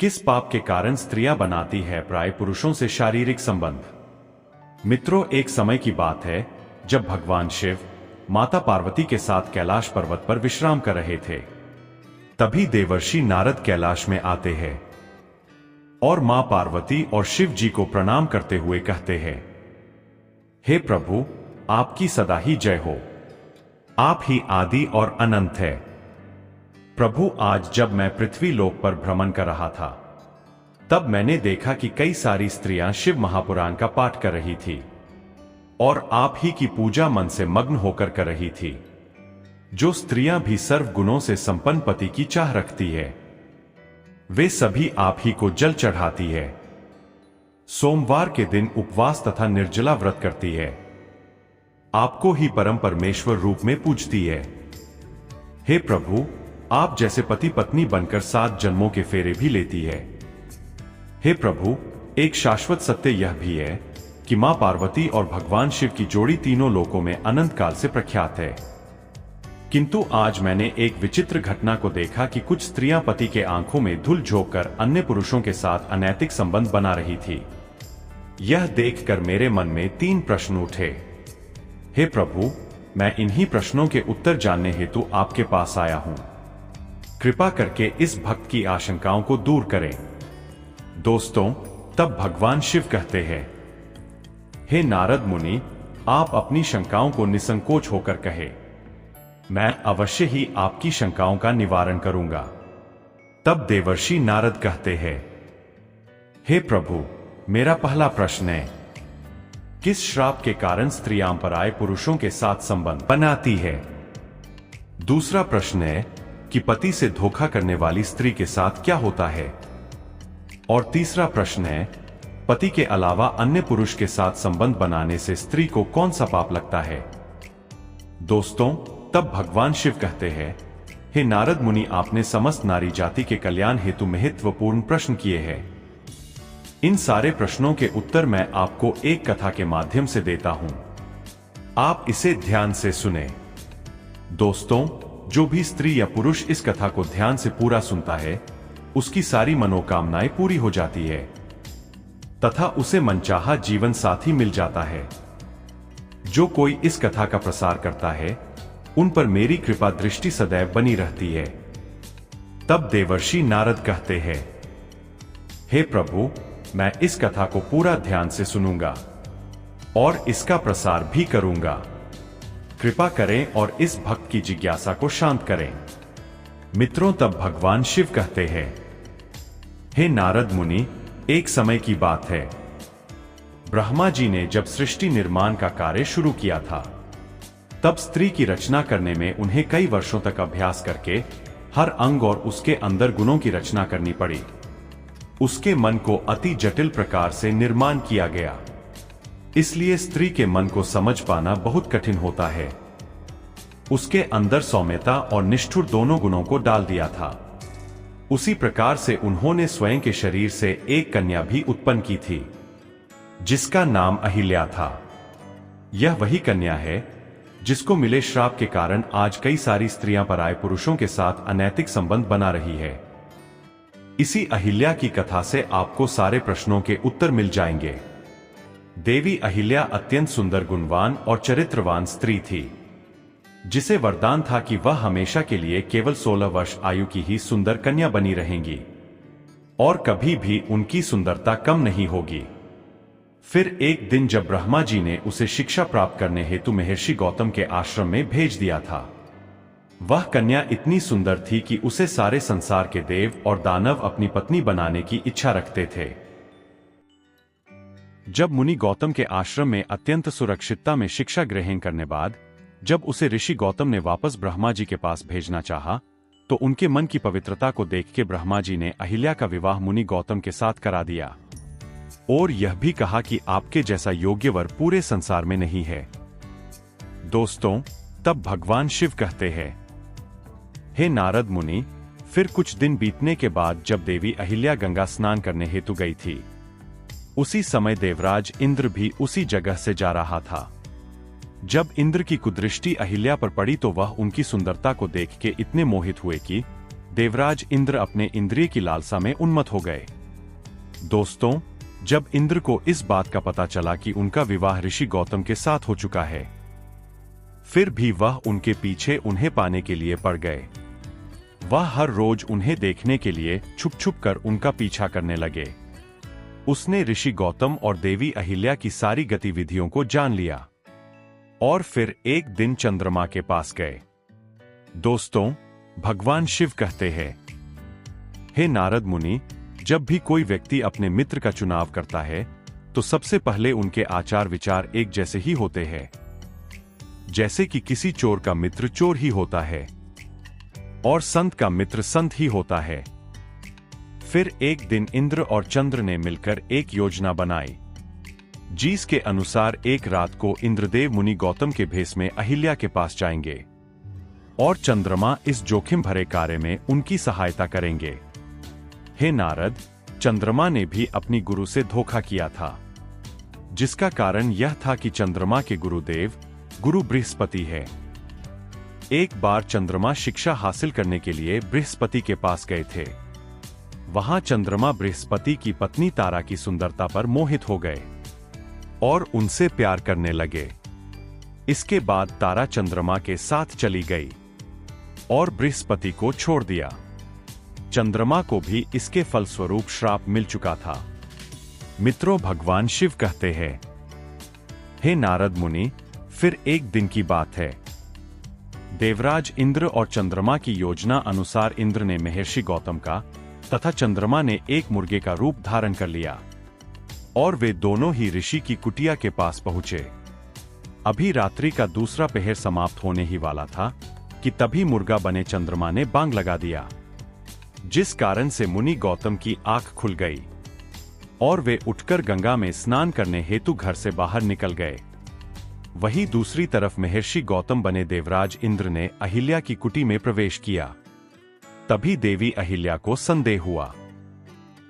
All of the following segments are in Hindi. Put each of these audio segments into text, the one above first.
किस पाप के कारण स्त्रियां बनाती है प्राय पुरुषों से शारीरिक संबंध? मित्रों, एक समय की बात है जब भगवान शिव माता पार्वती के साथ कैलाश पर्वत पर विश्राम कर रहे थे। तभी देवर्षि नारद कैलाश में आते हैं और मां पार्वती और शिव जी को प्रणाम करते हुए कहते हैं, हे प्रभु, आपकी सदा ही जय हो। आप ही आदि और अनंत है। प्रभु, आज जब मैं पृथ्वी लोक पर भ्रमण कर रहा था तब मैंने देखा कि कई सारी स्त्रियां शिव महापुराण का पाठ कर रही थी और आप ही की पूजा मन से मग्न होकर कर रही थी। जो स्त्रियां भी सर्व गुणों से संपन्न पति की चाह रखती है, वे सभी आप ही को जल चढ़ाती है। सोमवार के दिन उपवास तथा निर्जला व्रत करती है। आपको ही परम परमेश्वर रूप में पूजती है। हे प्रभु, आप जैसे पति पत्नी बनकर 7 जन्मों के फेरे भी लेती है। हे प्रभु, एक शाश्वत सत्य यह भी है कि मां पार्वती और भगवान शिव की जोड़ी तीनों लोकों में अनंत काल से प्रख्यात है। किंतु आज मैंने एक विचित्र घटना को देखा कि कुछ स्त्रियां पति के आंखों में धूल झोंककर अन्य पुरुषों के साथ अनैतिक संबंध बना रही थी। यह देखकर मेरे मन में 3 प्रश्न उठे। हे प्रभु, मैं इन्हीं प्रश्नों के उत्तर जानने हेतु आपके पास आया हूं। कृपा करके इस भक्त की आशंकाओं को दूर करें। दोस्तों, तब भगवान शिव कहते हैं, हे नारद मुनि, आप अपनी शंकाओं को निसंकोच होकर कहे। मैं अवश्य ही आपकी शंकाओं का निवारण करूंगा। तब देवर्षि नारद कहते हैं, हे प्रभु, मेरा पहला प्रश्न है, किस श्राप के कारण स्त्रियां पराये पुरुषों के साथ संबंध बनाती है? दूसरा प्रश्न है कि पति से धोखा करने वाली स्त्री के साथ क्या होता है? और तीसरा प्रश्न है, पति के अलावा अन्य पुरुष के साथ संबंध बनाने से स्त्री को कौन सा पाप लगता है? दोस्तों, तब भगवान शिव कहते हैं, हे नारद मुनि, आपने समस्त नारी जाति के कल्याण हेतु महत्वपूर्ण प्रश्न किए हैं। इन सारे प्रश्नों के उत्तर मैं आपको एक कथा के माध्यम से देता हूं। आप इसे ध्यान से सुने। दोस्तों, जो भी स्त्री या पुरुष इस कथा को ध्यान से पूरा सुनता है, उसकी सारी मनोकामनाएं पूरी हो जाती है तथा उसे मनचाहा जीवन साथी मिल जाता है। जो कोई इस कथा का प्रसार करता है, उन पर मेरी कृपा दृष्टि सदैव बनी रहती है। तब देवर्षि नारद कहते हैं, हे प्रभु, मैं इस कथा को पूरा ध्यान से सुनूंगा और इसका प्रसार भी करूंगा। कृपा करें और इस भक्त की जिज्ञासा को शांत करें। मित्रों, तब भगवान शिव कहते हैं, हे नारद मुनि, एक समय की बात है। ब्रह्मा जी ने जब सृष्टि निर्माण का कार्य शुरू किया था, तब स्त्री की रचना करने में उन्हें कई वर्षों तक अभ्यास करके हर अंग और उसके अंदर गुणों की रचना करनी पड़ी। उसके मन को अति जटिल प्रकार से निर्माण किया गया। इसलिए स्त्री के मन को समझ पाना बहुत कठिन होता है। उसके अंदर सौम्यता और निष्ठुर दोनों गुणों को डाल दिया था। उसी प्रकार से उन्होंने स्वयं के शरीर से एक कन्या भी उत्पन्न की थी, जिसका नाम अहिल्या था। यह वही कन्या है जिसको मिले श्राप के कारण आज कई सारी स्त्रियां पराये पुरुषों के साथ अनैतिक संबंध बना रही है। इसी अहिल्या की कथा से आपको सारे प्रश्नों के उत्तर मिल जाएंगे। देवी अहिल्या अत्यंत सुंदर, गुणवान और चरित्रवान स्त्री थी, जिसे वरदान था कि वह हमेशा के लिए केवल 16 वर्ष आयु की ही सुंदर कन्या बनी रहेंगी और कभी भी उनकी सुंदरता कम नहीं होगी। फिर एक दिन जब ब्रह्मा जी ने उसे शिक्षा प्राप्त करने हेतु महर्षि गौतम के आश्रम में भेज दिया था, वह कन्या इतनी सुंदर थी कि उसे सारे संसार के देव और दानव अपनी पत्नी बनाने की इच्छा रखते थे। जब मुनि गौतम के आश्रम में अत्यंत सुरक्षितता में शिक्षा ग्रहण करने बाद जब उसे ऋषि गौतम ने वापस ब्रह्मा जी के पास भेजना चाहा, तो उनके मन की पवित्रता को देख के ब्रह्मा जी ने अहिल्या का विवाह मुनि गौतम के साथ करा दिया और यह भी कहा कि आपके जैसा योग्य वर पूरे संसार में नहीं है। दोस्तों, तब भगवान शिव कहते हैं, हे नारद मुनि, फिर कुछ दिन बीतने के बाद जब देवी अहिल्या गंगा स्नान करने हेतु गई थी, उसी समय देवराज इंद्र भी उसी जगह से जा रहा था। जब इंद्र की कुदृष्टि अहिल्या पर पड़ी तो वह उनकी सुंदरता को देख के इतने मोहित हुए कि देवराज इंद्र अपने इंद्रिय की लालसा में उन्मत्त हो गए। दोस्तों, जब इंद्र को इस बात का पता चला कि उनका विवाह ऋषि गौतम के साथ हो चुका है, फिर भी वह उनके पीछे उन्हें पाने के लिए पड़ गए। वह हर रोज उन्हें देखने के लिए छुप छुप कर उनका पीछा करने लगे। उसने ऋषि गौतम और देवी अहिल्या की सारी गतिविधियों को जान लिया और फिर एक दिन चंद्रमा के पास गए। दोस्तों, भगवान शिव कहते हैं, हे नारद मुनि, जब भी कोई व्यक्ति अपने मित्र का चुनाव करता है तो सबसे पहले उनके आचार विचार एक जैसे ही होते हैं। जैसे कि किसी चोर का मित्र चोर ही होता है और संत का मित्र संत ही होता है। फिर एक दिन इंद्र और चंद्र ने मिलकर एक योजना बनाई, जिसके अनुसार एक रात को इंद्रदेव मुनि गौतम के भेष में अहिल्या के पास जाएंगे और चंद्रमा इस जोखिम भरे कार्य में उनकी सहायता करेंगे। हे नारद, चंद्रमा ने भी अपनी गुरु से धोखा किया था, जिसका कारण यह था कि चंद्रमा के गुरुदेव गुरु बृहस्पति है। एक बार चंद्रमा शिक्षा हासिल करने के लिए बृहस्पति के पास गए थे। वहां चंद्रमा बृहस्पति की पत्नी तारा की सुंदरता पर मोहित हो गए और उनसे प्यार करने लगे। इसके बाद तारा चंद्रमा के साथ चली गई और बृहस्पति को छोड़ दिया। चंद्रमा को भी इसके फलस्वरूप श्राप मिल चुका था। मित्रों, भगवान शिव कहते हैं, हे नारद मुनि, फिर एक दिन की बात है। देवराज इंद्र और चंद्रमा की योजना अनुसार इंद्र ने महर्षि गौतम का तथा चंद्रमा ने एक मुर्गे का रूप धारण कर लिया और वे दोनों ही ऋषि की कुटिया के पास पहुंचे। अभी रात्रि का दूसरा पहर समाप्त होने ही वाला था कि तभी मुर्गा बने चंद्रमा ने बांग लगा दिया, जिस कारण से मुनि गौतम की आंख खुल गई और वे उठकर गंगा में स्नान करने हेतु घर से बाहर निकल गए। वहीं दूसरी तरफ महर्षि गौतम बने देवराज इंद्र ने अहिल्या की कुटी में प्रवेश किया। तभी देवी अहिल्या को संदेह हुआ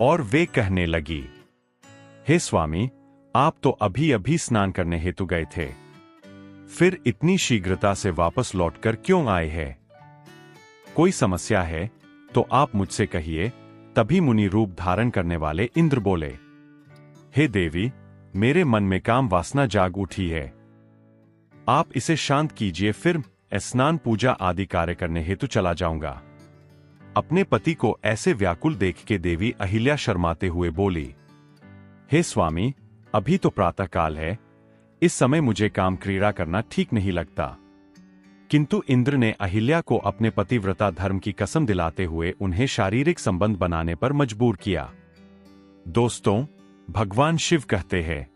और वे कहने लगी, हे स्वामी, आप तो अभी अभी स्नान करने हेतु गए थे, फिर इतनी शीघ्रता से वापस लौटकर क्यों आए हैं? कोई समस्या है तो आप मुझसे कहिए। तभी मुनि रूप धारण करने वाले इंद्र बोले, हे देवी, मेरे मन में काम वासना जाग उठी है, आप इसे शांत कीजिए, फिर स्नान पूजा आदि कार्य करने हेतु चला जाऊंगा। अपने पति को ऐसे व्याकुल देख के देवी अहिल्या शर्माते हुए बोली, हे स्वामी, अभी तो प्रातः काल है, इस समय मुझे काम क्रीड़ा करना ठीक नहीं लगता। किंतु इंद्र ने अहिल्या को अपने पतिव्रता धर्म की कसम दिलाते हुए उन्हें शारीरिक संबंध बनाने पर मजबूर किया। दोस्तों, भगवान शिव कहते हैं,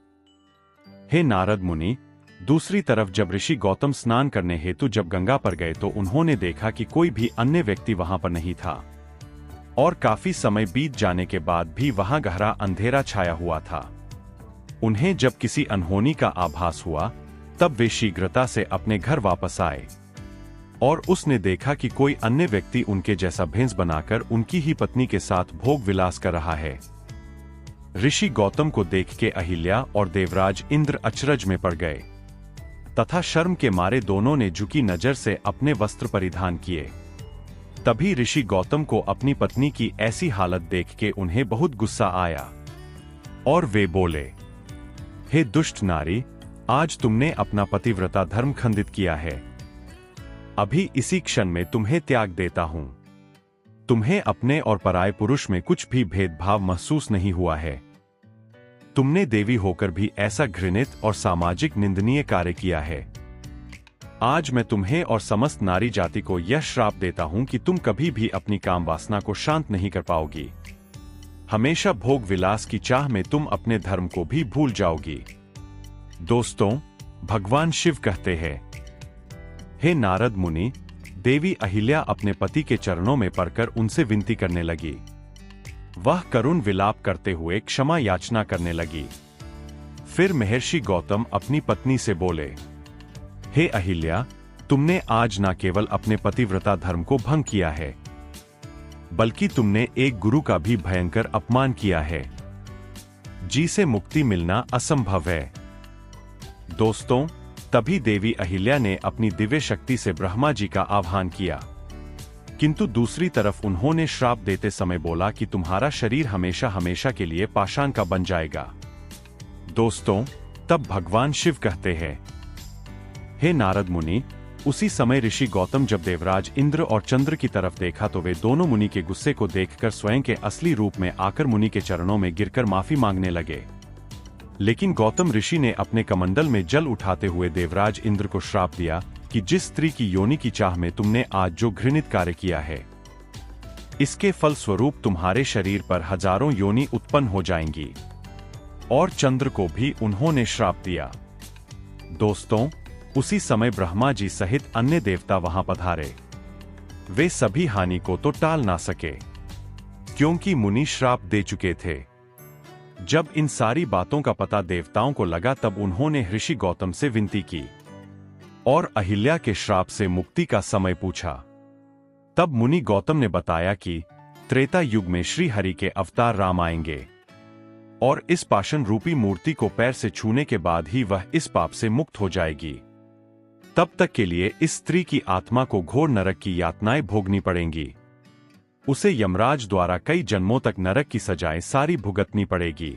हे नारद मुनि, दूसरी तरफ जब ऋषि गौतम स्नान करने हेतु जब गंगा पर गए तो उन्होंने देखा कि कोई भी अन्य व्यक्ति वहां पर नहीं था और काफी समय बीत जाने के बाद भी वहां गहरा अंधेरा छाया हुआ था। उन्हें जब किसी अनहोनी का आभास हुआ तब वे शीघ्रता से अपने घर वापस आए और उसने देखा कि कोई अन्य व्यक्ति उनके जैसा भेष बनाकर उनकी ही पत्नी के साथ भोग विलास कर रहा है। ऋषि गौतम को देख के अहिल्या और देवराज इंद्र अचरज में पड़ गए तथा शर्म के मारे दोनों ने झुकी नजर से अपने वस्त्र परिधान किए। तभी ऋषि गौतम को अपनी पत्नी की ऐसी हालत देख के उन्हें बहुत गुस्सा आया और वे बोले, हे दुष्ट नारी, आज तुमने अपना पतिव्रता धर्म खंडित किया है। अभी इसी क्षण में तुम्हें त्याग देता हूं। तुम्हें अपने और पराये पुरुष में कुछ भी भेदभाव महसूस नहीं हुआ है। तुमने देवी होकर भी ऐसा घृणित और सामाजिक निंदनीय कार्य किया है। आज मैं तुम्हें और समस्त नारी जाति को यह श्राप देता हूं कि तुम कभी भी अपनी काम वासना को शांत नहीं कर पाओगी। हमेशा भोग विलास की चाह में तुम अपने धर्म को भी भूल जाओगी। दोस्तों, भगवान शिव कहते हैं, हे नारद मुनि, देवी अहिल्या अपने पति के चरणों में पड़कर उनसे विनती करने लगी। वह करुण विलाप करते हुए क्षमा याचना करने लगी। फिर महर्षि गौतम अपनी पत्नी से बोले, हे अहिल्या, तुमने आज न केवल अपने पतिव्रता धर्म को भंग किया है, बल्कि तुमने एक गुरु का भी भयंकर अपमान किया है, जिसे मुक्ति मिलना असंभव है। दोस्तों, तभी देवी अहिल्या ने अपनी दिव्य शक्ति से ब्रह्मा जी का आह्वान किया किंतु दूसरी तरफ उन्होंने श्राप देते समय बोला कि तुम्हारा शरीर हमेशा हमेशा के लिए पाषाण का बन जाएगा। दोस्तों, तब भगवान शिव कहते हैं, हे नारद मुनि, उसी समय ऋषि गौतम जब देवराज इंद्र और चंद्र की तरफ देखा तो वे दोनों मुनि के गुस्से को देखकर स्वयं के असली रूप में आकर मुनि के चरणों में गिरकर माफी मांगने लगे। लेकिन गौतम ऋषि ने अपने कमंडल में जल उठाते हुए देवराज इंद्र को श्राप दिया कि जिस स्त्री की योनि की चाह में तुमने आज जो घृणित कार्य किया है, इसके फल स्वरूप तुम्हारे शरीर पर हजारों योनि उत्पन्न हो जाएंगी। और चंद्र को भी उन्होंने श्राप दिया। दोस्तों, उसी समय ब्रह्मा जी सहित अन्य देवता वहां पधारे। वे सभी हानि को तो टाल ना सके, क्योंकि मुनि श्राप दे चुके थे। जब इन सारी बातों का पता देवताओं को लगा तब उन्होंने ऋषि गौतम से विनती की और अहिल्या के श्राप से मुक्ति का समय पूछा। तब मुनि गौतम ने बताया कि त्रेता युग में श्री हरि के अवतार राम आएंगे और इस पाषाण रूपी मूर्ति को पैर से छूने के बाद ही वह इस पाप से मुक्त हो जाएगी। तब तक के लिए इस स्त्री की आत्मा को घोर नरक की यातनाएं भोगनी पड़ेंगी। उसे यमराज द्वारा कई जन्मों तक नरक की सजाएं सारी भुगतनी पड़ेगी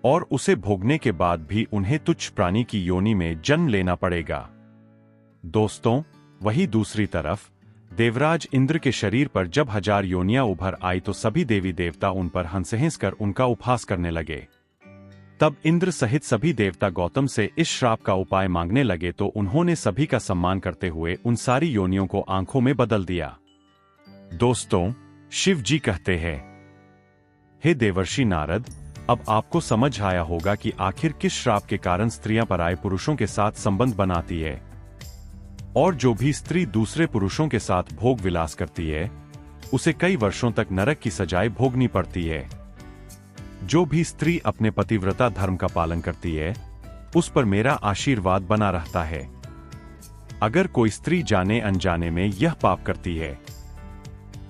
और उसे भोगने के बाद भी उन्हें तुच्छ प्राणी की योनि में जन्म लेना पड़ेगा। दोस्तों, वही दूसरी तरफ देवराज इंद्र के शरीर पर जब 1000 योनियां उभर आई तो सभी देवी देवता उन पर हंस कर उनका उपहास करने लगे। तब इंद्र सहित सभी देवता गौतम से इस श्राप का उपाय मांगने लगे तो उन्होंने सभी का सम्मान करते हुए उन सारी योनियों को आंखों में बदल दिया। दोस्तों, शिव जी कहते हैं, हे देवर्षि नारद, अब आपको समझ आया होगा कि आखिर किस श्राप के कारण स्त्रियां पराये पुरुषों के साथ संबंध बनाती है और जो भी स्त्री दूसरे पुरुषों के साथ भोग विलास करती है उसे कई वर्षों तक नरक की सजाएं भोगनी पड़ती है। जो भी स्त्री अपने पतिव्रता धर्म का पालन करती है उस पर मेरा आशीर्वाद बना रहता है। अगर कोई स्त्री जाने अनजाने में यह पाप करती है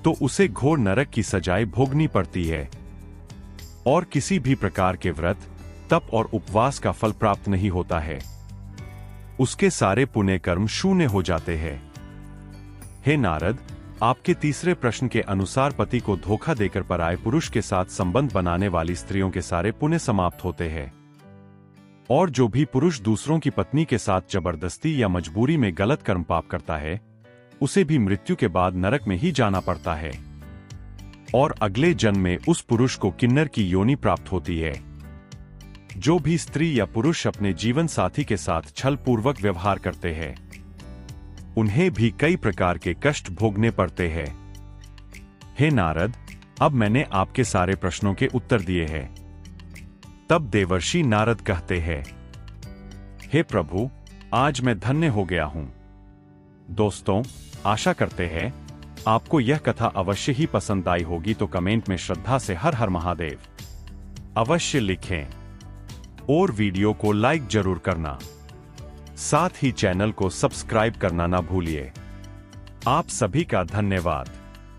तो उसे घोर नरक की सजाएं भोगनी पड़ती है और किसी भी प्रकार के व्रत, तप और उपवास का फल प्राप्त नहीं होता है। उसके सारे पुण्य कर्म शून्य हो जाते हैं। हे नारद, आपके तीसरे प्रश्न के अनुसार पति को धोखा देकर पराये पुरुष के साथ संबंध बनाने वाली स्त्रियों के सारे पुण्य समाप्त होते हैं और जो भी पुरुष दूसरों की पत्नी के साथ जबरदस्ती या मजबूरी में गलत कर्म पाप करता है उसे भी मृत्यु के बाद नरक में ही जाना पड़ता है और अगले जन्म में उस पुरुष को किन्नर की योनि प्राप्त होती है। जो भी स्त्री या पुरुष अपने जीवन साथी के साथ छल पूर्वक व्यवहार करते हैं उन्हें भी कई प्रकार के कष्ट भोगने पड़ते हैं। हे नारद, अब मैंने आपके सारे प्रश्नों के उत्तर दिए हैं। तब देवर्षि नारद कहते हैं, हे प्रभु, आज मैं धन्य हो गया हूं। दोस्तों, आशा करते हैं आपको यह कथा अवश्य ही पसंद आई होगी, तो कमेंट में श्रद्धा से हर हर महादेव अवश्य लिखें और वीडियो को लाइक जरूर करना। साथ ही चैनल को सब्सक्राइब करना ना भूलिए। आप सभी का धन्यवाद।